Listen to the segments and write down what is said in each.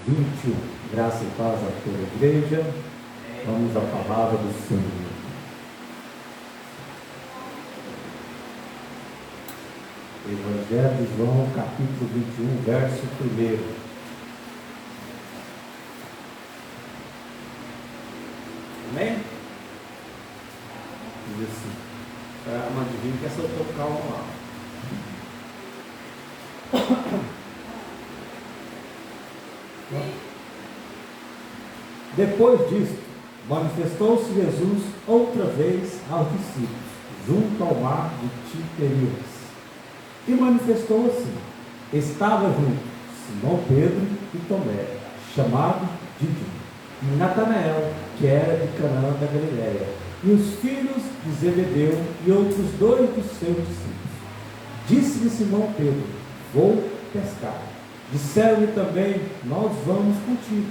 21. Graça e paz a toda a igreja. Vamos à palavra do Senhor. Evangelho de João, capítulo 21, verso 1. Amém? Diz assim: a mãe divina quer se eu estou calmo lá. Depois disso, manifestou-se Jesus outra vez aos discípulos, junto ao mar de Tiberíades. E manifestou-se, estava junto Simão Pedro e Tomé, chamado Dídimo, e Natanael, que era de Canaã da Galileia, e os filhos de Zebedeu e outros 2 dos seus discípulos. Disse-lhe Simão Pedro: vou pescar. Disseram-lhe também: nós vamos contigo.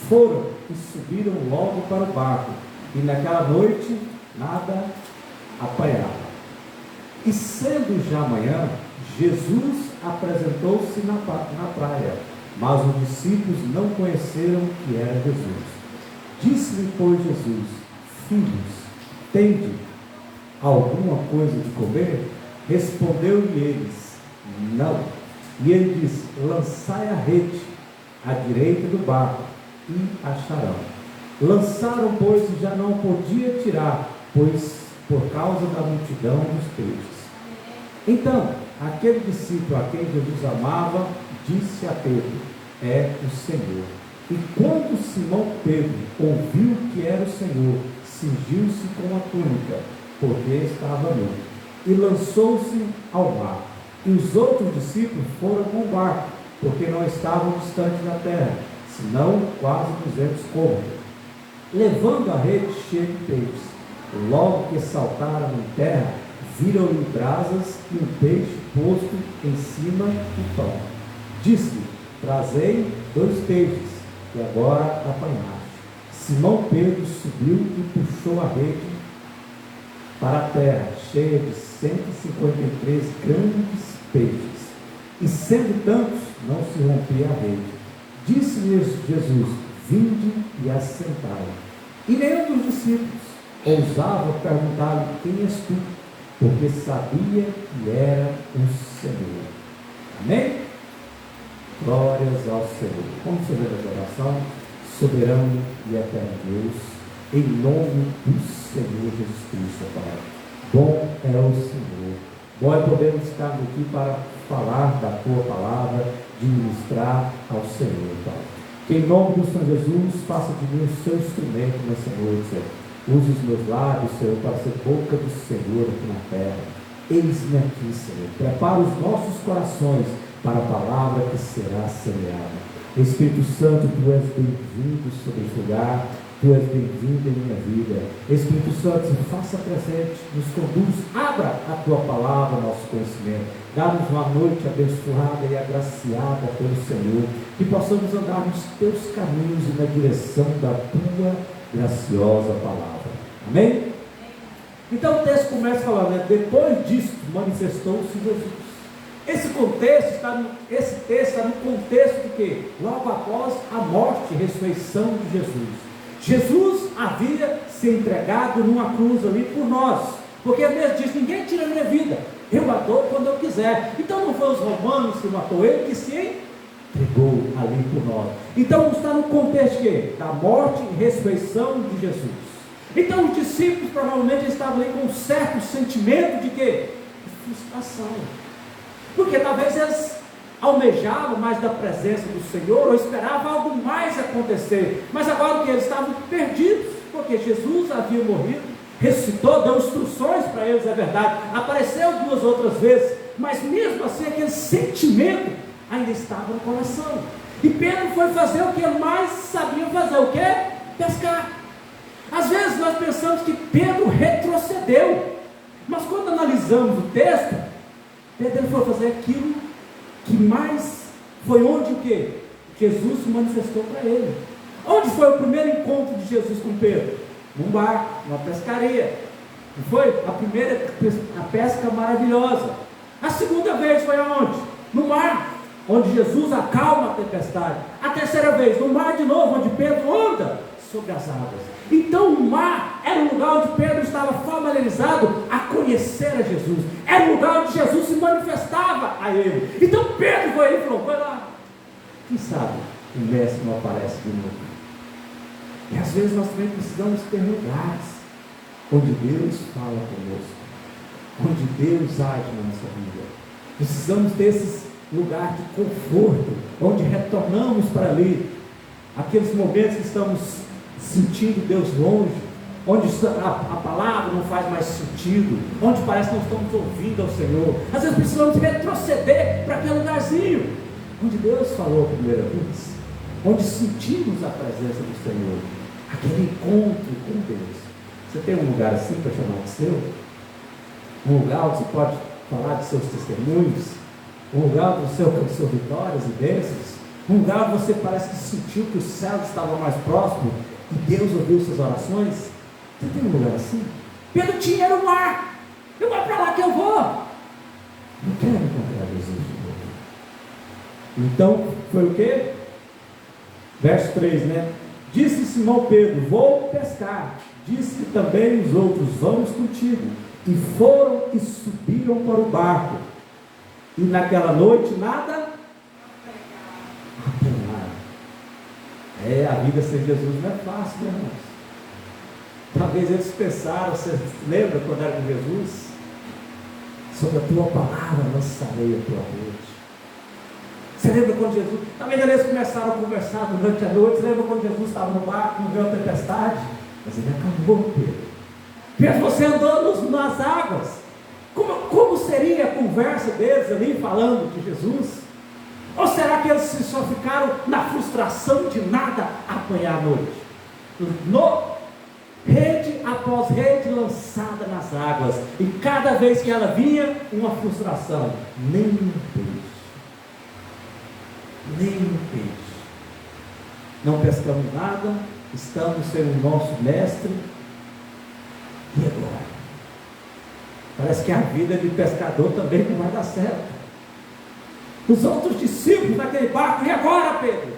Foram e subiram logo para o barco, e naquela noite nada apanharam. E sendo já manhã, Jesus apresentou-se na praia, mas os discípulos não conheceram que era Jesus. Disse-lhe, pois, Jesus: filhos, tende alguma coisa de comer? Respondeu-lhe eles: não. E ele disse: lançai a rede à direita do barco, e acharão. Lançaram, pois, e já não podia tirar, pois por causa da multidão dos peixes. Então, aquele discípulo a quem Jesus amava, disse a Pedro: é o Senhor. E quando Simão Pedro ouviu que era o Senhor, cingiu-se com a túnica, porque estava nu, e lançou-se ao mar. E os outros discípulos foram com o barco, porque não estavam distantes da terra, senão quase 200 côvados, levando a rede cheia de peixes. Logo que saltaram em terra, viram-lhe brasas e um peixe posto em cima do pão. Disse-lhe: trazei 2 peixes, que agora apanhaste. Simão Pedro subiu e puxou a rede para a terra, cheia de 153 grandes peixes, e sendo tantos, não se rompia a rede. Disse-lhes Jesus: vinde e assentai. E nenhum dos discípulos ousava perguntar-lhe: quem és tu? Porque sabia que era o Senhor. Amém? Glórias ao Senhor. Vamos fazer a oração. Soberano e eterno Deus, em nome do Senhor Jesus Cristo, Pai. Bom é o Senhor. Bom é podermos estar aqui para falar da Tua palavra, de ministrar ao Senhor, Pai. Que em nome do Senhor Jesus, faça de mim o seu instrumento nessa noite, Senhor. Use os meus lábios, Senhor, para ser boca do Senhor aqui na terra. Eis-me aqui, Senhor. Prepara os nossos corações para a palavra que será semeada. Espírito Santo, Tu és bem-vindo sobre esse lugar. Tu és bem-vindo em minha vida. Espírito Santo, se faça presente, nos conduz, abra a Tua palavra, nosso conhecimento. Dá-nos uma noite abençoada e agraciada pelo Senhor. Que possamos andar nos Teus caminhos e na direção da Tua graciosa palavra. Amém? Então o texto começa falando, né? Depois disso manifestou-se Jesus. Esse texto está no contexto de quê? Logo após a morte e ressurreição de Jesus. Jesus havia se entregado numa cruz ali por nós, porque ele mesmo disse: ninguém tira a minha vida, eu a dou quando eu quiser. Então não foi os romanos que matou ele, que se entregou ali por nós. Então está no contexto de quê? Da morte e ressurreição de Jesus. Então os discípulos provavelmente estavam ali com um certo sentimento de quê? De frustração, porque talvez eles almejavam mais da presença do Senhor, ou esperavam algo mais acontecer, mas agora que eles estavam perdidos, porque Jesus havia morrido, ressuscitou, deu instruções para eles, é verdade, apareceu 2 outras vezes, mas mesmo assim aquele sentimento ainda estava no coração. E Pedro foi fazer o que ele mais sabia fazer, o que? Pescar. Às vezes nós pensamos que Pedro retrocedeu, mas quando analisamos o texto, Pedro foi fazer aquilo que mais foi onde o que? Jesus se manifestou para ele. Onde foi o primeiro encontro de Jesus com Pedro? Num barco, numa pescaria. Não foi? A primeira, a pesca maravilhosa. A segunda vez foi aonde? No mar. onde Jesus acalma a tempestade. A terceira vez, no mar de novo, onde Pedro anda sobre as águas. Então o mar era um lugar onde Pedro estava familiarizado a conhecer a Jesus. Era um lugar onde Jesus se manifestava a ele. Então Pedro foi e falou: vai lá, quem sabe o mestre não aparece de novo. E às vezes nós também precisamos ter lugares onde Deus fala conosco, onde Deus age na nossa vida. Precisamos desses lugares de conforto, onde retornamos para ali, aqueles momentos que estamos sentindo Deus longe, onde a palavra não faz mais sentido, onde parece que não estamos ouvindo ao Senhor. Às vezes precisamos retroceder para aquele lugarzinho onde Deus falou a primeira vez, onde sentimos a presença do Senhor, aquele encontro com Deus. Você tem um lugar assim para chamar de seu? Um lugar onde você pode falar de seus testemunhos, um lugar onde você alcançou vitórias e bênçãos, um lugar onde você parece que sentiu que o céu estava mais próximo e Deus ouviu suas orações. Você tem um lugar assim? Pedro tinha, era o mar. Eu vou para lá que eu vou. Eu quero encontrar Jesus de novo. Então, foi o que? Verso 3, né? Disse Simão Pedro: vou pescar. Disse também os outros: vamos contigo. E foram e subiram para o barco. E naquela noite nada apanharam. A vida sem Jesus não é fácil, né, irmãos? Talvez eles pensaram, você lembra quando era com Jesus? Sobre a tua palavra lançarei a tua rede. Você lembra quando Jesus, talvez eles começaram a conversar durante a noite. Você lembra quando Jesus estava no barco, não viu a tempestade? Mas ele acabou, Pedro. Pedro, você andou nas águas. Como seria a conversa deles ali falando de Jesus? Ou será que eles só ficaram na frustração de nada apanhar à noite? Rede após rede lançada nas águas, e cada vez que ela vinha, uma frustração. Nem um peixe. Não pescamos nada, estamos sem o nosso mestre. E agora? Parece que a vida de pescador também não vai dar certo. Os outros discípulos naquele barco: e agora, Pedro?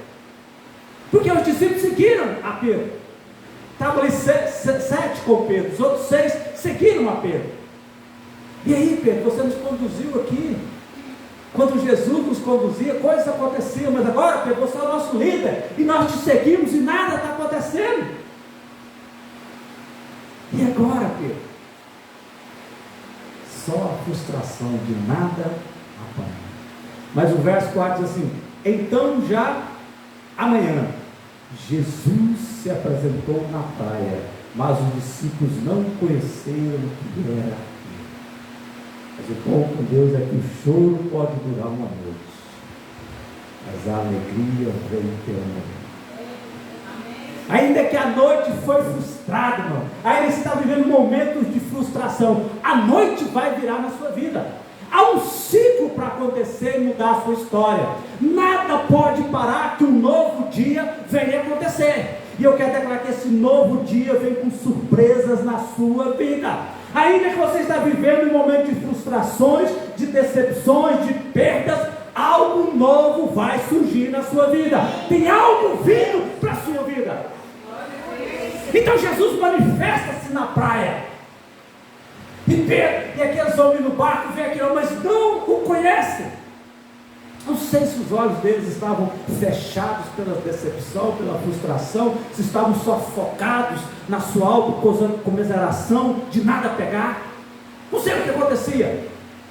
Porque os discípulos seguiram a Pedro. Estavam ali 7 com Pedro, os outros 6 seguiram a Pedro. E aí, Pedro, você nos conduziu aqui. Quando Jesus nos conduzia, coisas aconteciam, mas agora, Pedro, você é o nosso líder, e nós te seguimos e nada está acontecendo. E agora, Pedro? Só a frustração de nada apanhar. Mas o verso 4 diz assim: então já amanhã, Jesus se apresentou na praia, mas os discípulos não conheceram que era aquilo. Mas o bom com Deus é que o choro pode durar uma noite, mas a alegria vem pela manhã. Ainda que a noite foi frustrada, irmão, ainda você está vivendo momentos de frustração, a noite vai virar na sua vida. Há um ciclo para acontecer e mudar a sua história. Nada pode parar que um novo dia venha acontecer. E eu quero declarar que esse novo dia vem com surpresas na sua vida. Ainda que você está vivendo um momento de frustrações, de decepções, de perdas, algo novo vai surgir na sua vida. Tem algo vindo para a sua vida. Então Jesus manifesta-se na praia. E Pedro e aqueles homens no barco veem aquele homem, mas não o conhecem. Não sei se os olhos deles estavam fechados pela decepção, pela frustração, se estavam só focados na sua autocomiseração de nada pegar. Não sei o que acontecia.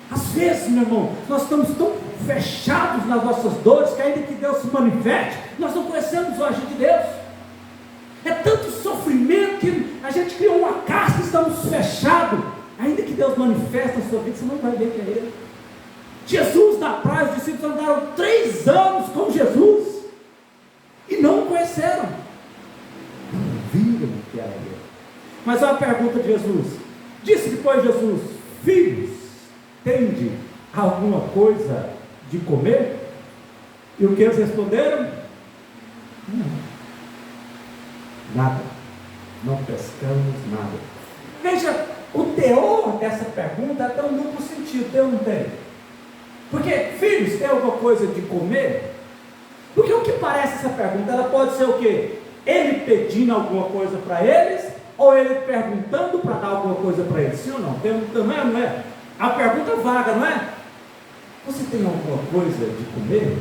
Às vezes, meu irmão, nós estamos tão fechados nas nossas dores, que ainda que Deus se manifeste, nós não conhecemos o agir de Deus. É tanto sofrimento que a gente criou uma casca, estamos fechados. Ainda que Deus manifeste na sua vida, você não vai ver que é Ele. Jesus na praia, os discípulos andaram 3 anos com Jesus e não o conheceram. Não viram que era Ele. Mas olha a pergunta de Jesus. Disse depois Jesus: filhos, tende alguma coisa de comer? E o que eles responderam? Não. Nada. Não pescamos nada. Veja, o teor dessa pergunta tem um duplo sentido, tem ou não tem? Porque, filhos, tem alguma coisa de comer? Porque o que parece essa pergunta? Ela pode ser o quê? Ele pedindo alguma coisa para eles, ou ele perguntando para dar alguma coisa para eles? Sim ou não? Também não é? A pergunta vaga, não é? Você tem alguma coisa de comer?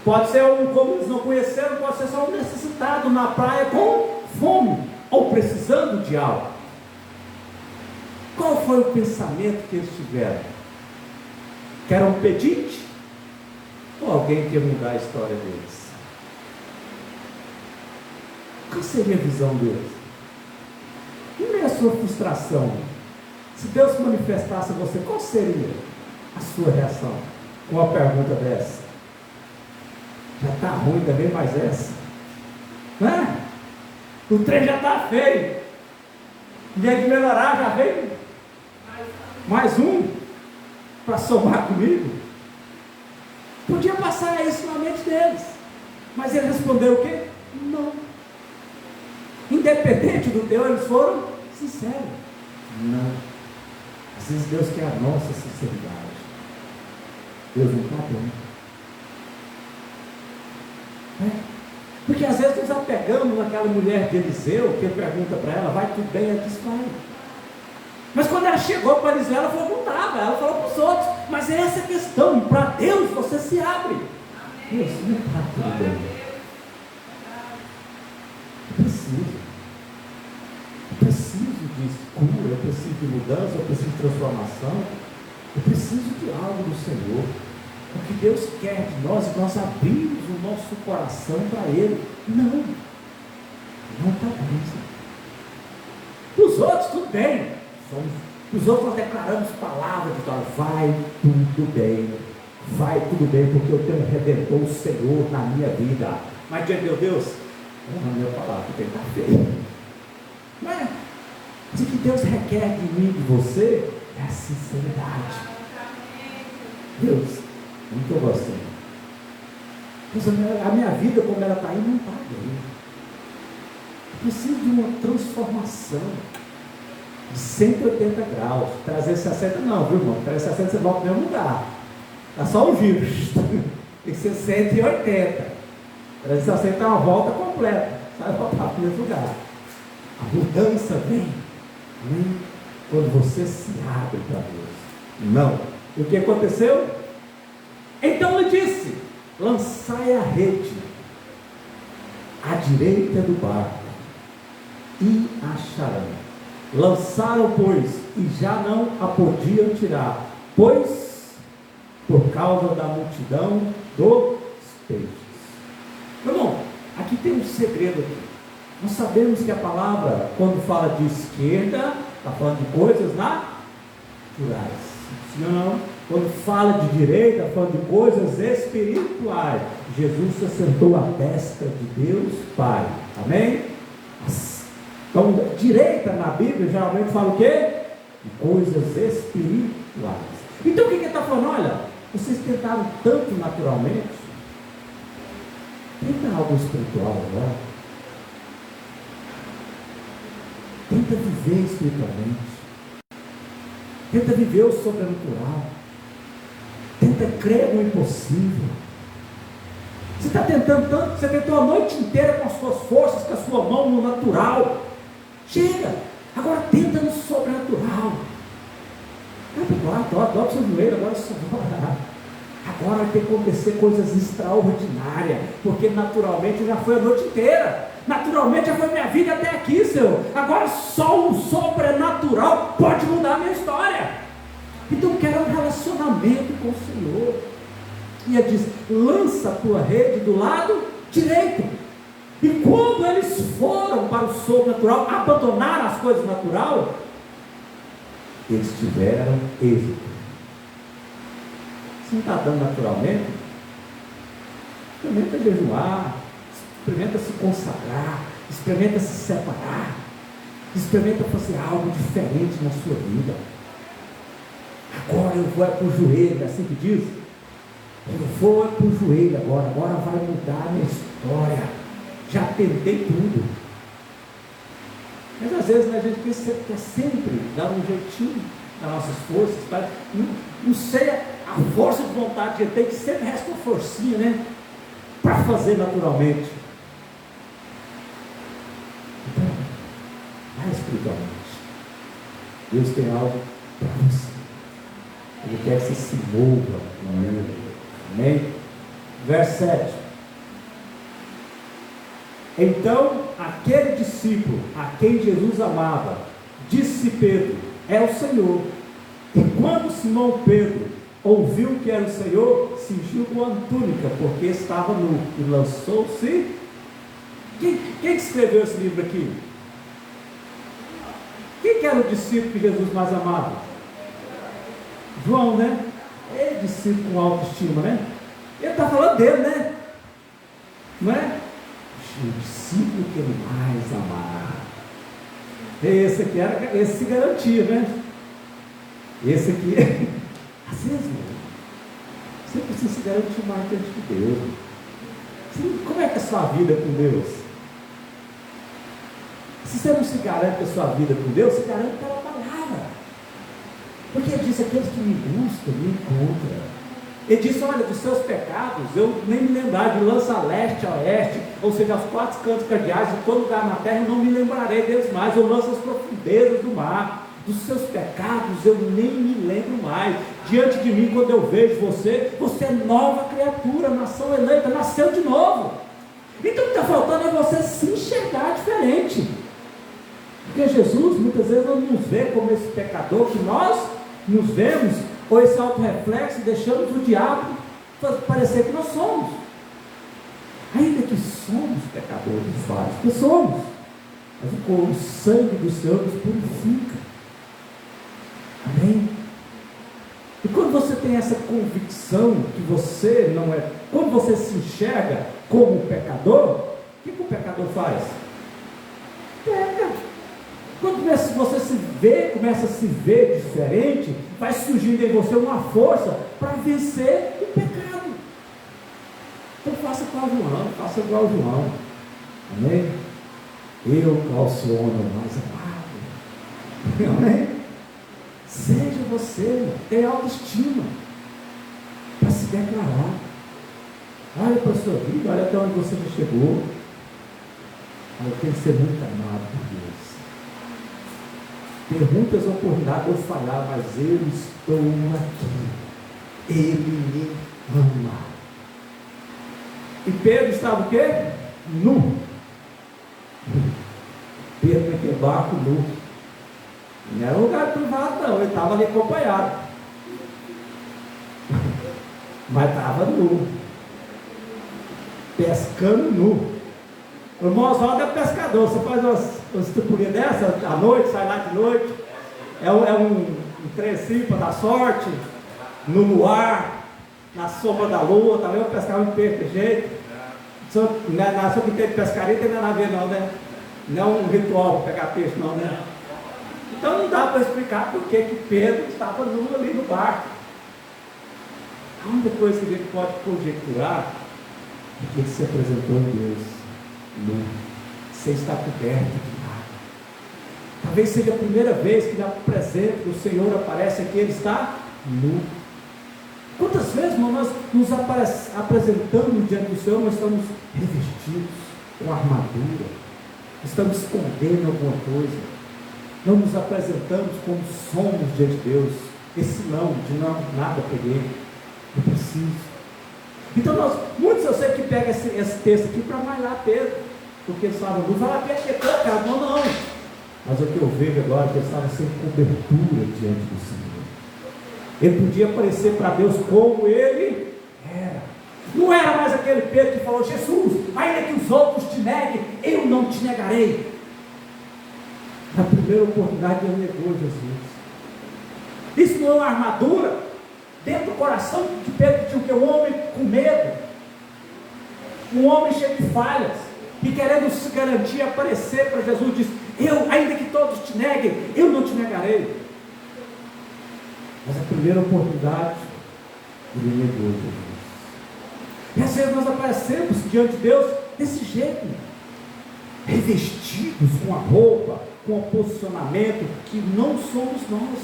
Pode ser como eles não conheceram, pode ser só um necessitado na praia com fome, ou precisando de algo. Qual foi o pensamento que eles tiveram? Que era um pedinte? Ou alguém que ia mudar a história deles? Qual seria a visão deles? E meio a sua frustração, se Deus se manifestasse a você, qual seria a sua reação com uma pergunta dessa? Já está ruim também, mas essa, não é? O trem já está feio, em vez de melhorar, já veio mais um para somar comigo. Podia passar isso na mente deles, mas ele respondeu o quê? Não. Independente do teu, eles foram sinceros. Não. Às vezes Deus quer a nossa sinceridade. Deus não está bom. Porque às vezes nós apegamos naquela mulher de Eliseu, que pergunta para ela, vai tudo bem? Ela diz, vai. Mas quando ela chegou para Eliseu, ela falou, não estava. Ela falou para os outros, mas é essa a questão, para Deus você se abre. Deus, não está tudo bem. Eu preciso de cura, eu preciso de mudança, eu preciso de transformação, eu preciso de algo do Senhor. O que Deus quer de nós, nós abrimos o nosso coração para Ele. Não está bem. Os outros, tudo bem. Os outros nós declaramos palavras de Deus, vai tudo bem, porque eu tenho um Redentor, o Senhor, na minha vida. Mas diante de Deus, a minha palavra tem que estar feia. Não é? O que Deus requer de mim e de você é a sinceridade. Deus, não estou gostando. Deus, a minha vida como ela está aí não está bem. Eu preciso de uma transformação de 180 graus. 360 não, viu irmão? 360 você volta no mesmo lugar. Está só o giro. Tem que ser 180. 360 é uma volta completa. Sai voltar para o mesmo lugar. A mudança vem quando você se abre para Deus. Não. E o que aconteceu? Então ele disse, lançai a rede à direita do barco e acharão. Lançaram, pois, e já não a podiam tirar, pois por causa da multidão dos peixes. Meu irmão, aqui tem um segredo aqui. Nós sabemos que a palavra, quando fala de esquerda, está falando de coisas naturais. Sim ou não? Quando fala de direita, está falando de coisas espirituais. Jesus se assentou à destra de Deus Pai. Amém? Então, direita na Bíblia geralmente fala o quê? De coisas espirituais. Então o que ele está falando? Olha, vocês tentaram tanto naturalmente, tenta algo espiritual agora. Tenta viver espiritualmente. Tenta viver o sobrenatural. Tenta crer no impossível. Você está tentando tanto, você tentou a noite inteira com as suas forças, com a sua mão no natural. Chega, agora tenta no sobrenatural. Dobra o seu joelho, agora vai ter que acontecer coisas extraordinárias, porque naturalmente já foi a noite inteira, naturalmente já foi minha vida até aqui, Senhor. Agora só o sobrenatural pode mudar a minha história. Então eu quero um relacionamento com o Senhor. E ele diz, lança a tua rede do lado direito. E quando eles foram para o sobrenatural, abandonaram as coisas naturais, eles tiveram êxito. Se não está dando naturalmente, experimenta jejuar, experimenta se consagrar, experimenta se separar, experimenta fazer algo diferente na sua vida. Agora eu vou para o joelho, é assim que diz? Eu vou para o joelho agora vai mudar a minha história. Já tentei tudo. Mas às vezes, né, a gente quer sempre dar um jeitinho. das nossas forças, não sei a força de vontade que ele tem, que sempre resta uma forcinha, né? Para fazer naturalmente. Então, mais espiritualmente, Deus tem algo para você. Ele quer que você se mova com Ele. Amém? Verso 7. Então, aquele discípulo a quem Jesus amava, disse Pedro: é o Senhor. E quando Simão Pedro ouviu que era o Senhor, cingiu com a túnica, porque estava nu, e lançou-se. Quem escreveu esse livro aqui? Quem que era o discípulo que Jesus mais amava? João, né? Ele discípulo com autoestima, né? Ele está falando dele, né? Não é? O discípulo que ele mais amava. Esse aqui era, esse se garantia, né? Esse aqui, às vezes, você precisa se garantir mais diante de Deus. Como é que é a sua vida com Deus? Se você não se garante a sua vida com Deus, se garante pela palavra. Porque ele disse: aqueles que me buscam, me encontram. Ele disse: olha, dos seus pecados, eu nem me lembrar, de lança a leste, a oeste, ou seja, aos quatro cantos cardeais, de todo lugar na terra, eu não me lembrarei deles mais. Eu lanço as profundezas do mar. Dos seus pecados eu nem me lembro mais. Diante de mim, quando eu vejo você, você é nova criatura, nação eleita, nasceu de novo. Então o que está faltando é você se enxergar diferente. Porque Jesus muitas vezes não nos vê como esse pecador que nós nos vemos, ou esse auto-reflexo, deixamos o diabo parecer que nós somos. Ainda que somos pecadores vários, porque somos, mas o sangue do Senhor nos purifica. Amém? E quando você tem essa convicção que você não é, quando você se enxerga como um pecador, o que o pecador faz? Peca. Quando você se vê, começa a se ver diferente, vai surgindo em você uma força para vencer o pecado. Então faça igual João, faça igual João. Amém? Eu calciono mais amado. Amém? Seja você, tenha autoestima para se declarar. Olha para a sua vida, olha até onde você já chegou. Eu tenho que ser muito amado por Deus. Tem muitas oportunidades de eu falhar, mas eu estou aqui. Ele me ama. E Pedro estava o quê? Nu. Pedro naquele barco nu. Não era um lugar privado não, ele estava ali acompanhado. Mas estava nu. Pescando nu. O irmão Oswaldo é pescador. Você faz umas estrupurinhas dessa à noite, sai lá de noite. É um trecinho para dar sorte. No luar, na sombra da lua. Também eu pescava um peixe de jeito. Na sua que tem de pescaria não tem nada a ver não, né? Não é um ritual para pegar peixe não, né? Então não dá para explicar por que Pedro estava nu ali no barco. A única coisa que a gente pode conjecturar é que ele se apresentou a Deus nu. Você está coberto de nada. Talvez seja a primeira vez que na presença do Senhor aparece aqui, ele está nu. Quantas vezes, irmão, nós nos apresentamos diante do Senhor, nós estamos revestidos com armadura, estamos escondendo alguma coisa. Não nos apresentamos como somos diante de Deus. Esse não, de não, nada peguei. Eu preciso. Então muitos eu sei que pegam esse texto aqui para malhar Pedro. Porque eles falam, não vai lá Pedro, cara, não. Mas o que eu vejo agora é que ele estava sem cobertura diante do Senhor. Ele podia aparecer para Deus como ele era. Não era mais aquele Pedro que falou: Jesus, ainda que os outros te neguem, eu não te negarei. Na primeira oportunidade ele negou Jesus. Isso não é uma armadura? Dentro do coração de Pedro tinha o que? Um homem com medo, um homem cheio de falhas, e querendo se garantir, aparecer para Jesus, diz: eu, ainda que todos te neguem, eu não te negarei. Mas a primeira oportunidade ele negou Jesus. E às vezes nós aparecemos diante de Deus desse jeito, revestidos com a roupa, com o posicionamento que não somos nós.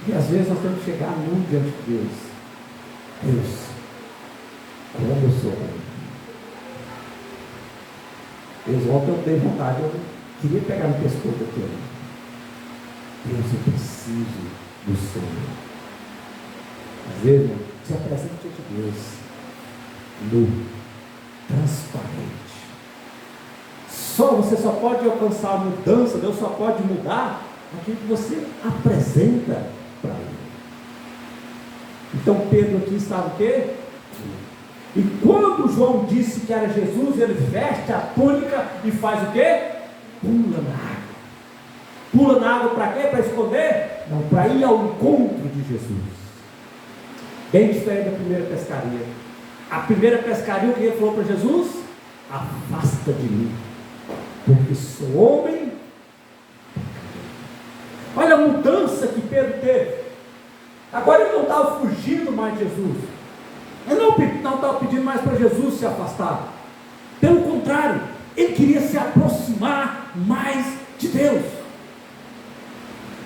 E às vezes nós temos que chegar nu diante de Deus. Deus, como eu sou ruim. Deus, ontem eu dei vontade, eu queria pegar no pescoço daquele. Deus, eu preciso do Senhor. Às vezes, irmão, se apresenta diante de Deus, nu, transparente. Você só pode alcançar a mudança, Deus só pode mudar aquilo que você apresenta para Ele. Então Pedro aqui estava o quê? E quando João disse que era Jesus, ele veste a túnica e faz o quê? Pula na água. Pula na água para quê? Para esconder? Não, para ir ao encontro de Jesus. Bem diferente da primeira pescaria. A primeira pescaria, o que ele falou para Jesus? Afasta de mim, porque sou homem. Olha a mudança que Pedro teve. Agora ele não estava fugindo mais de Jesus. Ele não estava pedindo mais para Jesus se afastar. Pelo contrário, ele queria se aproximar mais de Deus.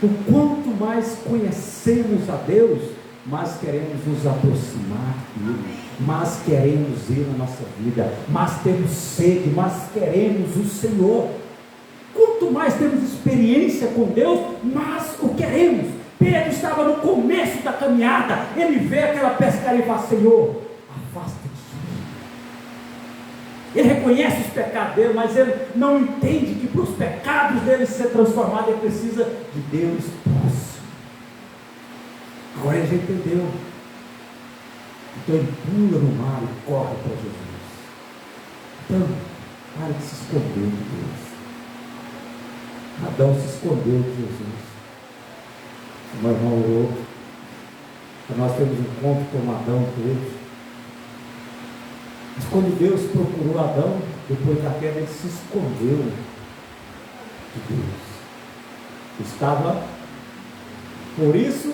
O quanto mais conhecemos a Deus, mais queremos nos aproximar dele, mais queremos Ele na nossa vida, mais temos sede, mais queremos o Senhor. Quanto mais temos experiência com Deus, mais o queremos. Pedro estava no começo da caminhada, ele vê aquela pescaria e fala: Senhor, afasta-te de mim. Ele reconhece os pecados dele, mas ele não entende que para os pecados dele ser transformado, ele precisa de Deus próximo. Agora ele já entendeu. Então ele pula no mar e corre para Jesus. Então, para de se esconder de Deus. Adão se escondeu de Jesus. O meu irmão orou. Nós temos um encontro com Adão hoje. Mas quando Deus procurou Adão, depois da queda, ele se escondeu de Deus. Estava, por isso,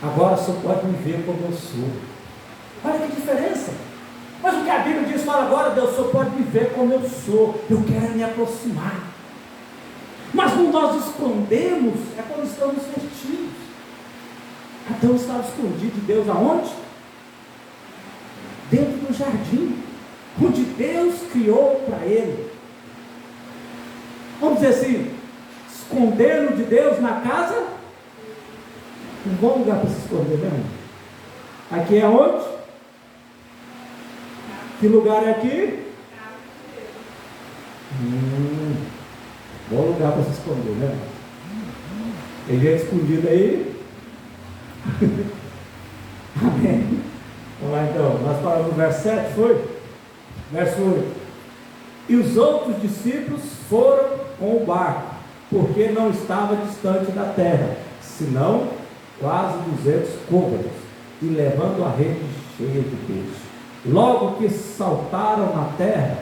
agora só pode me ver como eu sou. Olha que diferença. Mas o que a Bíblia diz, fala agora: Deus só pode me ver como eu sou. Eu quero me aproximar. Mas quando nós escondemos, é quando estamos vestidos. Adão estava escondido de Deus aonde? Dentro do jardim, onde Deus criou para ele. Vamos dizer assim, escondendo de Deus na casa. Um bom lugar para se esconder, né? Aqui é onde? Que lugar é aqui? Bom lugar para se esconder, né? Tem gente escondida aí? Amém. Vamos lá então, nós falamos no verso 7, foi? Verso 8. E os outros discípulos foram com o barco, porque não estava distante da terra, senão quase 200 côvados, e levando a rede cheia de peixe. Logo que saltaram na terra,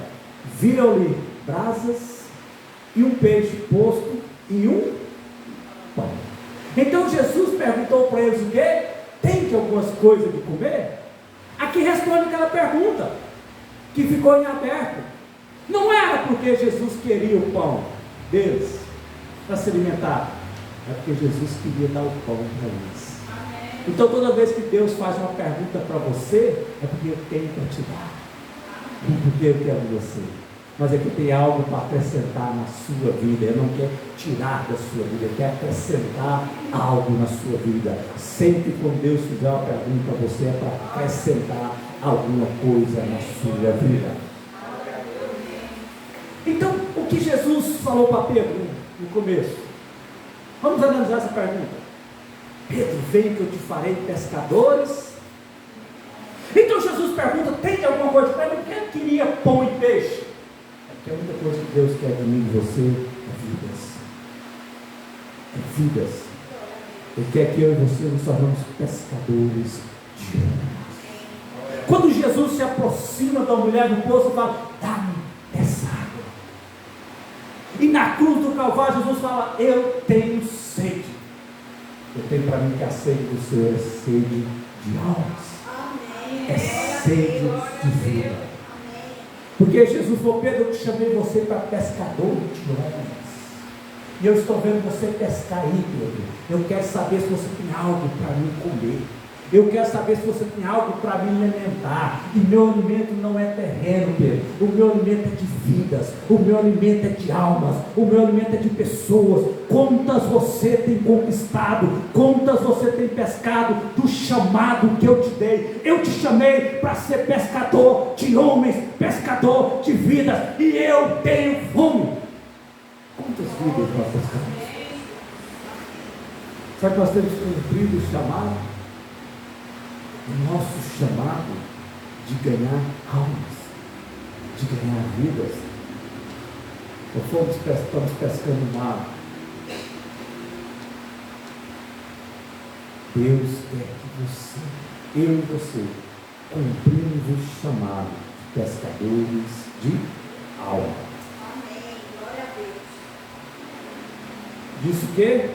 viram-lhe brasas e um peixe posto e um pão. Então Jesus perguntou para eles o quê? Tem algumas coisas de comer? Aqui responde aquela pergunta que ficou em aberto. Não era porque Jesus queria o pão deles para se alimentar, é porque Jesus queria dar o pão para eles. Então toda vez que Deus faz uma pergunta para você, é porque eu tenho para te dar, não porque eu quero você, mas é que tem algo para acrescentar na sua vida. Ele não quer tirar da sua vida, ele quer acrescentar algo na sua vida. Sempre quando Deus fizer uma pergunta para você, é para acrescentar alguma coisa na sua vida. Então, o que Jesus falou para Pedro no começo? Vamos analisar essa pergunta. Pedro, vem que eu te farei pescadores. Então Jesus pergunta: tem alguma coisa para mim? Quem queria pão e peixe? É porque a única coisa que Deus quer de mim e de você é vidas. É vidas. Ele quer que eu e você nos tornamos pescadores de almas. Quando Jesus se aproxima da mulher do poço, fala: dá-me essa água. E na cruz do Calvário, Jesus fala: eu tenho sede. Eu tenho para mim que a sede do Senhor é sede de almas. É sede de vida. Porque Jesus falou: Pedro, eu te chamei você para pescador de homens. E eu estou vendo você pescar aí, Pedro. Eu quero saber se você tem algo para mim comer. Eu quero saber se você tem algo para me alimentar. E meu alimento não é terreno, Pedro. O meu alimento é de vidas. O meu alimento é de almas. O meu alimento é de pessoas. Quantas você tem conquistado? Quantas você tem pescado do chamado que eu te dei? Eu te chamei para ser pescador de homens, pescador de vidas. E eu tenho fome. Quantas vidas nós pescamos? Sabe que nós temos cumprido o chamado? O nosso chamado de ganhar almas, de ganhar vidas. Ou estamos pescando o mar? Deus quer que você, eu e você, cumprimos o chamado de pescadores de alma. Amém. Glória a Deus. Disse o quê?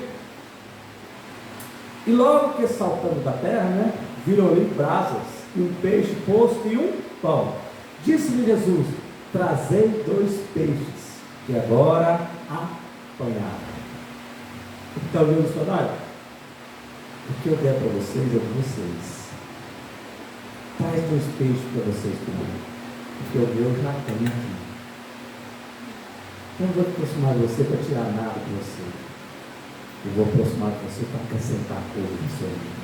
E logo que saltando da terra, viram ali brasas, e um peixe posto e um pão. Disse-lhe Jesus: trazei 2 peixes, que agora apanharam. Então, meu missionário, o que eu der para vocês é de vocês. Traz 2 peixes para vocês comer, porque o meu já tem aqui. Eu não vou aproximar de você para tirar nada de você. Eu vou aproximar de você para acrescentar coisas no seu vida.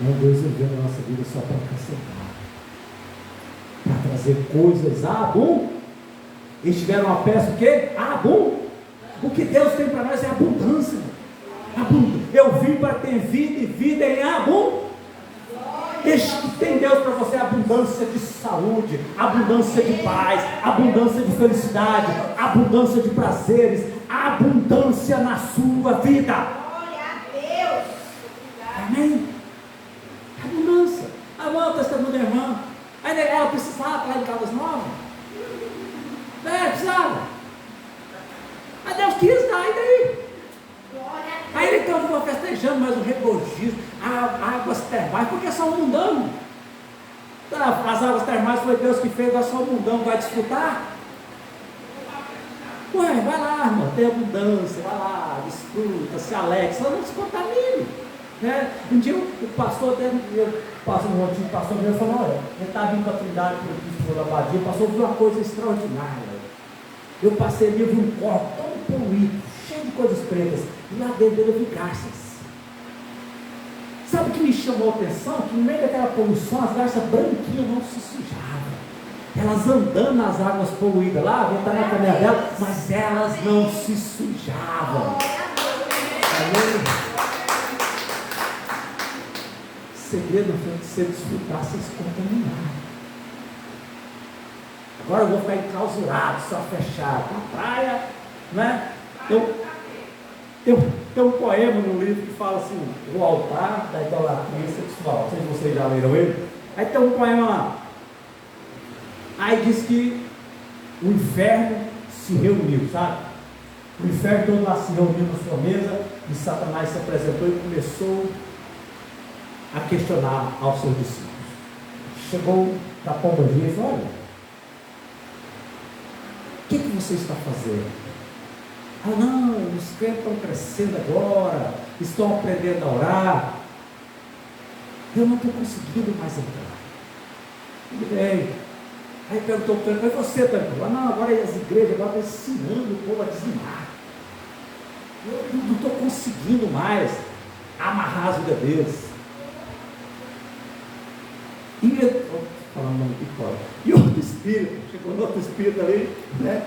Não, Deus enviou na nossa vida só para acrescentar, para trazer coisas abundantes. Eles tiveram uma peça o quê? O que Deus tem para nós é abundância. Eu vim para ter vida e vida em abundância. Tem Deus para você abundância de saúde, abundância de paz, abundância de felicidade, abundância de prazeres, abundância na sua vida. Glória a Deus. Amém? Abundância. A irmã, o testemunho da irmã. Aí ela precisava lá em Caldas Novas. Precisava. Mas Deus quis dar, e daí? Aí ele continua festejando, mas o regozijo, águas termais, porque é só um mundano. As águas termais foi Deus que fez, é só um mundano, vai desfrutar? Ué, vai lá, irmão, tem abundância, vai lá, desfruta, se alegre, só não se contamine. Um dia o pastor um antigo pastor mesmo falou: olha, ele estava vindo para a Trindade, para o Abadia, o pastor viu uma coisa extraordinária. Eu passei ali, vi um corpo tão poluído, cheio de coisas pretas, e lá dentro dele eu vi garças. Sabe o que me chamou a atenção? Que no meio daquela poluição, as garças branquinhas não se sujavam. Elas andando nas águas poluídas lá, ventando na caminha dela, mas elas não se sujavam. Amém? O segredo foi de você desfrutar sem se contaminar. Agora eu vou ficar enclausurado, só fechado, na praia, né? Tem um poema no livro que fala assim: o altar da idolatria sexual. Não sei se vocês já leram ele. Aí tem um poema lá. Aí diz que o inferno se reuniu, sabe? O inferno todo lá se reuniu na sua mesa, e Satanás se apresentou e começou a questionar aos seus discípulos. Chegou da pombagira e falou: olha, o que você está fazendo? Ah, não, os crentes estão crescendo agora, estão aprendendo a orar. Eu não estou conseguindo mais entrar. Tudo bem. Aí perguntou para ele: mas você está indo? Ah, não, agora as igrejas agora estão ensinando o povo a dizimar. Eu não estou conseguindo mais amarrar as vidas deles. E outro espírito, chegou no outro espírito ali, né?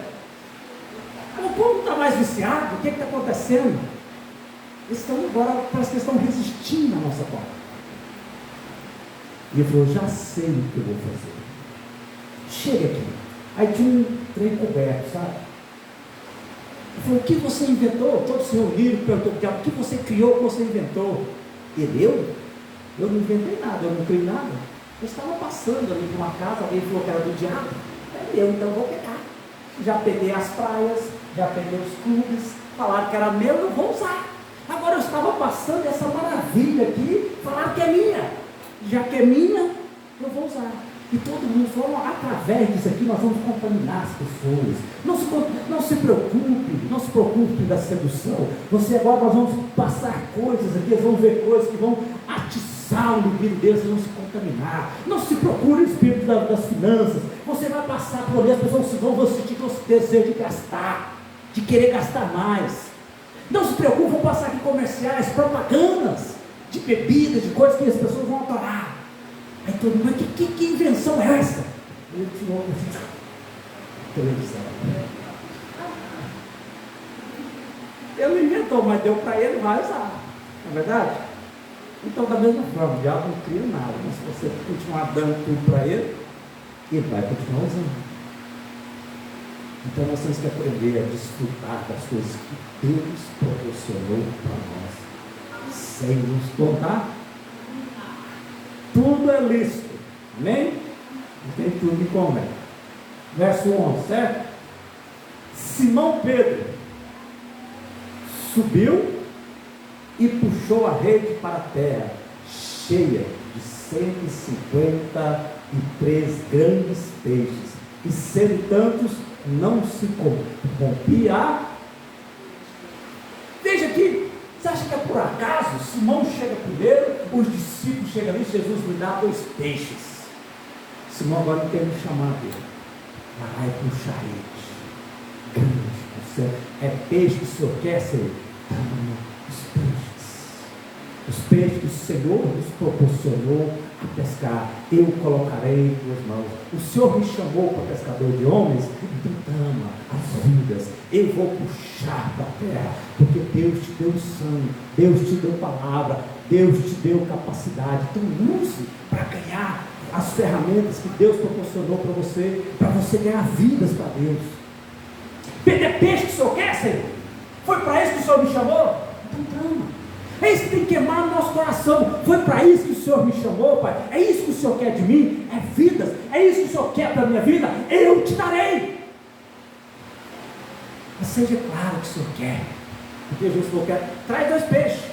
O povo está mais viciado, o que está acontecendo? Eles estão agora, parece que eles estão resistindo à nossa porta. E ele falou: já sei o que eu vou fazer. Chega aqui. Aí tinha um trem coberto, sabe? Ele falou: o que você inventou? Todos se reuniram, perguntou: o que você criou, o que você inventou? Ele: eu não inventei nada, eu não criei nada. Eu estava passando ali por uma casa, alguém falou que era do diabo. Então eu vou pecar. Já peguei as praias, já peguei os clubes, falaram que era meu, eu vou usar. Agora eu estava passando essa maravilha aqui, falaram que é minha. Já que é minha, eu vou usar. E todo mundo falou: através disso aqui nós vamos contaminar as pessoas. Não se preocupe da sedução. Você agora, nós vamos passar coisas aqui, eles vão ver coisas que vão atiçar o libido deles, eles vão se contaminar. Não se procure o espírito das finanças. Você vai passar por ali, as pessoas vão sentir desejo de gastar, de querer gastar mais. Não se preocupe, vão passar aqui comerciais, propagandas de bebidas, de coisas que as pessoas vão adorar. Aí todo mundo, mas que invenção é essa? Ele tirou televisão. Ele não inventou, mas deu para ele, vai usar. Não é verdade? Então, da mesma forma, o diabo não cria nada, mas se você continuar dando tudo para ele, ele vai continuar usando. Então, nós temos que aprender a desfrutar das coisas que Deus proporcionou para nós, sem nos tornar. Tudo é lícito, amém? Não tem tudo que comer. Verso 11, certo? Simão Pedro subiu e puxou a rede para a terra, cheia de 153 grandes peixes, e sendo tantos, não se rompia a... Veja aqui, você acha que é por acaso? Simão chega primeiro, os discípulos chegam ali, Jesus me dá 2 peixes. Simão agora não quer me chamar dele. Vai puxar rede grande, é peixe que o Senhor quer ser? Os peixes que o Senhor nos proporcionou a pescar, eu colocarei em tuas mãos. O Senhor me chamou para pescador de homens, então tama as vidas, eu vou puxar para a terra, porque Deus te deu sangue, Deus te deu palavra, Deus te deu capacidade. Então use para ganhar as ferramentas que Deus proporcionou para você ganhar vidas para Deus. Perder peixe que o Senhor quer, Senhor? Foi para isso que o Senhor me chamou? Então tama. É isso que tem que queimar no nosso coração. Foi para isso que o Senhor me chamou, Pai. É isso que o Senhor quer de mim. É vidas. É isso que o Senhor quer para a minha vida. Eu te darei. Mas seja claro que o Senhor quer. Porque Jesus falou: traz 2 peixes.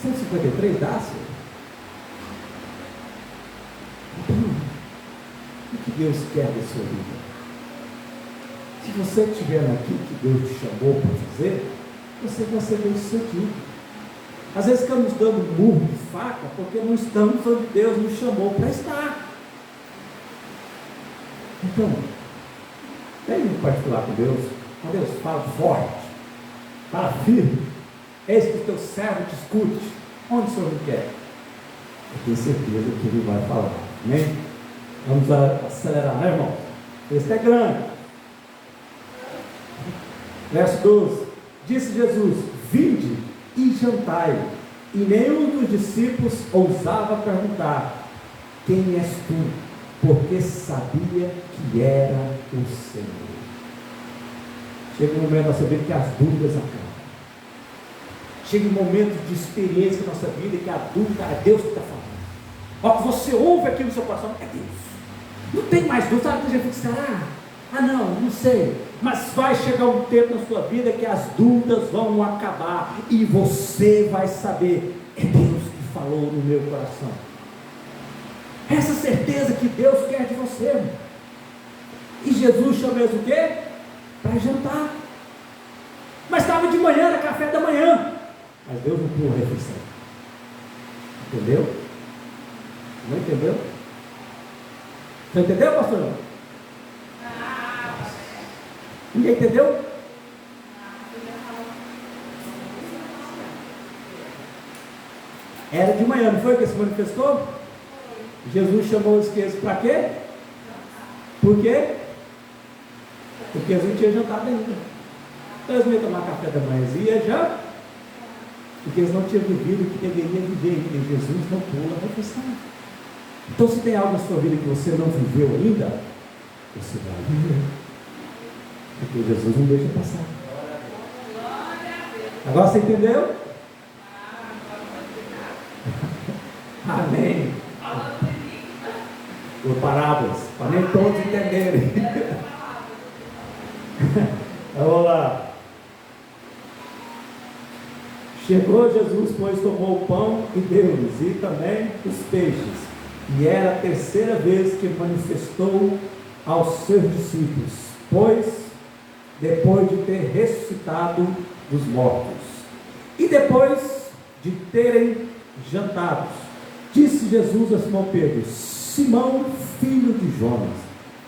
153 dá, Senhor. Então, o que Deus quer da sua vida? Se você estiver naquilo que Deus te chamou para fazer, você vai ser bem sucedido. Às vezes ficamos dando murro de faca, porque não estamos onde Deus nos chamou para estar. Então, tem um particular com Deus. Com Deus, fala forte, fala firme. Eis que o teu servo te escute. Onde o Senhor me quer? Eu tenho certeza que Ele vai falar. Amém? Vamos acelerar, né, irmão? Esse é grande. Verso 12: disse Jesus: vinde e jantai. E nenhum dos discípulos ousava perguntar: quem és tu? Porque sabia que era o Senhor. Chega um momento da nossa vida que as dúvidas acabam. Chega um momento de experiência na nossa vida que a dúvida é Deus que está falando. Ó, que você ouve aqui no seu coração, é Deus. Não tem mais dúvida. Sabe que a gente fica, não sei. Mas vai chegar um tempo na sua vida que as dúvidas vão acabar e você vai saber: é Deus que falou no meu coração. Essa certeza que Deus quer de você, irmão. E Jesus chama eles o quê? Para jantar. Mas estava de manhã, era café da manhã. Mas Deus não pôs a refeição. Entendeu? Não entendeu? Você entendeu, pastor? Ninguém entendeu? Era de manhã, não foi que se manifestou? Jesus chamou os esqueços para quê? Por quê? Porque eles não tinham jantado ainda. Então eles não iam tomar café da manhãzinha já, porque eles não tinham vivido o que deveriam viver, porque Jesus não pula a refeição. Então, se tem algo na sua vida que você não viveu ainda, você vai viver, porque Jesus não deixa passar. Agora você entendeu? Amém. Por parábolas, para nem todos entenderem. Vamos lá. Chegou Jesus, pois tomou o pão e deu-lhes, e também os peixes. E era a 3ª vez que manifestou aos seus discípulos, pois depois de ter ressuscitado dos mortos. E depois de terem jantado, disse Jesus a Simão Pedro: Simão, filho de Jonas,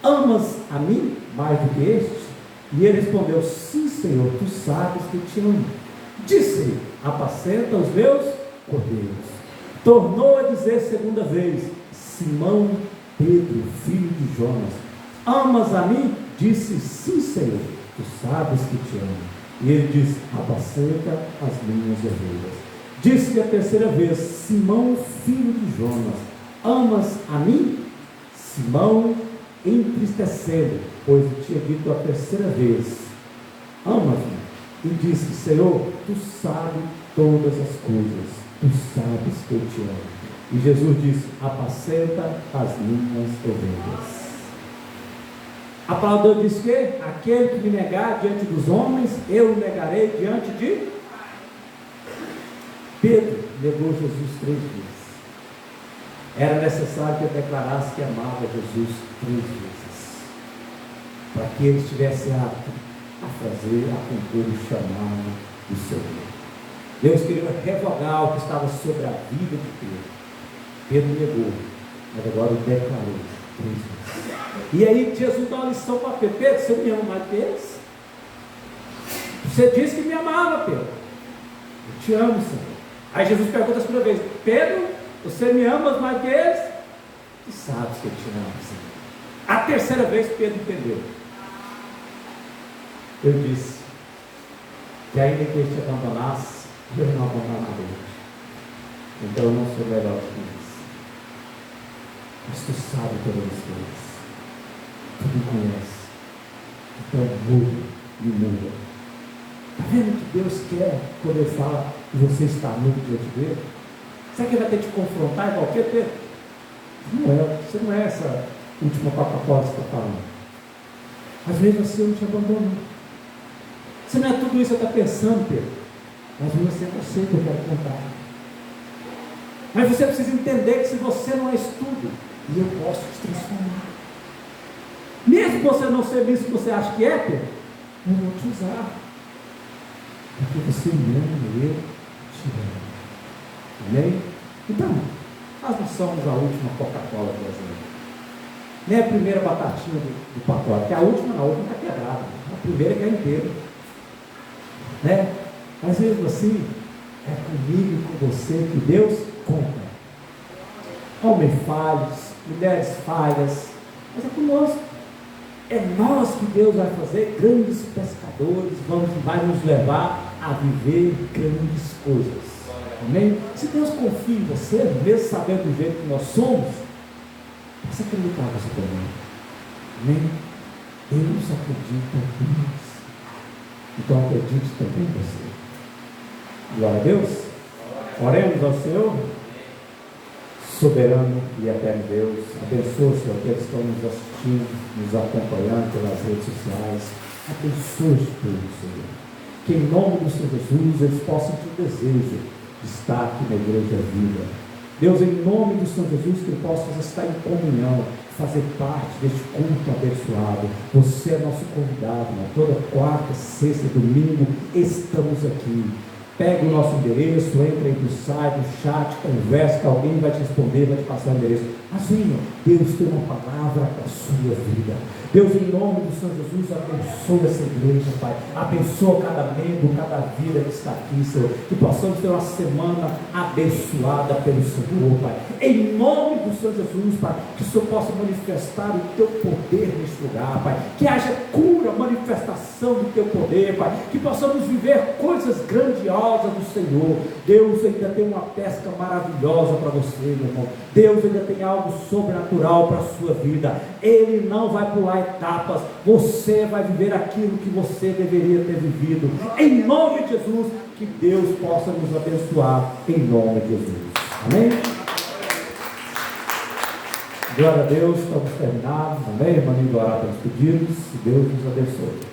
amas a mim mais do que este? E ele respondeu: sim, Senhor, tu sabes que te amo. Disse-lhe: apacenta os meus cordeiros. Tornou a dizer segunda vez: Simão Pedro, filho de Jonas, amas a mim? Disse: sim, Senhor, tu sabes que te amo. E ele disse: apacenta as minhas ovelhas. Disse-lhe a terceira vez: Simão, filho de Jonas, amas a mim? Simão, entristecendo, pois tinha dito a terceira vez: amas-me? E disse: Senhor, tu sabes todas as coisas, tu sabes que eu te amo. E Jesus disse: apacenta as minhas ovelhas. A palavra diz que aquele que me negar diante dos homens, eu o negarei diante de Pedro. Negou Jesus 3 vezes. Era necessário que ele declarasse que amava Jesus 3 vezes, para que ele estivesse apto a fazer, a cumprir o chamado do Senhor. Deus queria revogar o que estava sobre a vida de Pedro. Pedro negou, mas agora ele declarou 3 vezes. E aí Jesus dá uma lição para Pedro: Pedro, você me ama mais que eles? Você disse que me amava, Pedro. Eu te amo, Senhor. Aí Jesus pergunta a segunda vez: Pedro, você me ama mais que eles? Tu sabes que eu te amo, Senhor. A terceira vez Pedro entendeu. Eu disse que ainda que ele te abandonasse, eu não abandonava ele. Então eu não sou melhor que eles. Mas tu sabes todas as coisas. Tu me conhece. Então muda. Está vendo que Deus quer quando Ele fala que você está nu diante dele? Será que Ele vai ter que te confrontar igual que Pedro? Não é. Você não é essa última Coca-Cola que você está falando. Mas mesmo assim eu não te abandono. Você não é tudo isso que você está pensando, Pedro. Mas mesmo assim é você que eu quero contar. Mas você precisa entender que se você não é tudo, e eu posso te transformar. Mesmo que você não seja isso que você acha que é, Pedro, eu vou te usar. Porque você me ama e eu te amo. Amém? Então, nós não somos a última Coca-Cola brasileira. Nem a primeira batatinha do pacote, que a última não, a última está quebrada. A primeira que é inteira. Né? Mas mesmo assim, é comigo e com você que Deus conta. Homens falhos, mulheres falhas, mas é conosco. É nós que Deus vai fazer grandes pescadores, vai nos levar a viver grandes coisas. Amém? Se Deus confia em você, mesmo sabendo do jeito que nós somos, você acreditar você também. Amém? Deus acredita em nós. Então acredite também em você. Glória a Deus. Oremos ao Senhor. Soberano e eterno Deus, abençoa, Senhor, aqueles que estão nos assistindo, nos acompanhando pelas redes sociais. Abençoa os teus, Senhor. Que em nome do Senhor Jesus eles possam ter o desejo de estar aqui na Igreja Vida. Deus, em nome do Senhor Jesus, que ele possa estar em comunhão, fazer parte deste culto abençoado. Você é nosso convidado, né? Toda quarta, sexta, domingo, estamos aqui. Pega o nosso endereço, entra aí no site, no chat, conversa, que alguém vai te responder, vai te passar o endereço. Mas venha, Deus tem uma palavra para a sua vida. Deus, em nome do Senhor Jesus, abençoa essa igreja, Pai. Abençoa cada membro, cada vida que está aqui, Senhor. Que possamos ter uma semana abençoada pelo Senhor, Pai. Em nome do Senhor Jesus, Pai. Que o Senhor possa manifestar o teu poder neste lugar, Pai. Que haja cura, manifestação do teu poder, Pai. Que possamos viver coisas grandiosas do Senhor. Deus ainda tem uma pesca maravilhosa para você, meu irmão. Deus ainda tem algo sobrenatural para a sua vida. Ele não vai pular etapas. Você vai viver aquilo que você deveria ter vivido. Em nome de Jesus, que Deus possa nos abençoar. Em nome de Jesus. Amém? Glória a Deus. Estamos terminados. Amém? Vamos orar pelos pedidos. Deus nos abençoe.